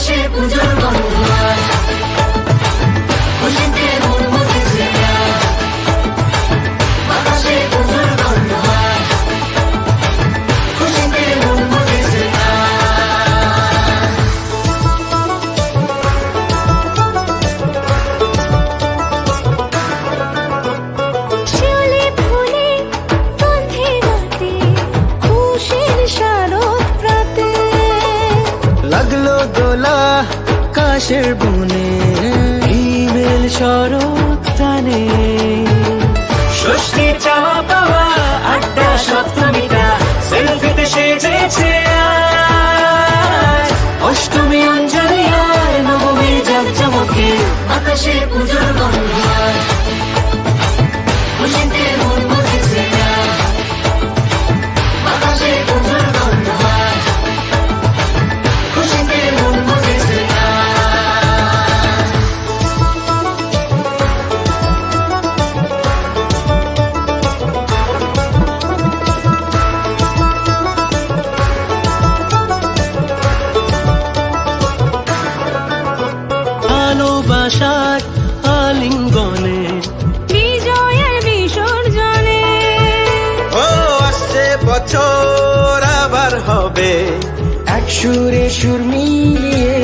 আকাশে পুজোর গন্ধ আজ, খুশিতে মন মুখেছে আজ। আকাশে পুজোর গন্ধ আজ, খুশিতে মন মুখেছে আজ। শিউলি ফুলে গন্ধে রাতে, খুশির শারদ প্রাতে। লাগলো দোলা কাশের বনে, হিমেল শরৎ টানে। ষষ্ঠী চাওয়া পাওয়া আড্ডা সপ্তমীটা সেলফিতে সেজেছে আজ। অষ্টমী অঞ্জলি আর নবমী জাঁকজমকে আকাশে পুজোর গন্ধ আজ, খুশিতে মন মুখেছে আজ। আকাশে পুজোর গন্ধ আজ, খুশিতে মন মুখেছে আজ। ভালোবাসার আলিঙ্গনে। বিজয়ের বিসর্জনে ও আসছে বছর আবার হবে এক সুরে সুর মিলিয়ে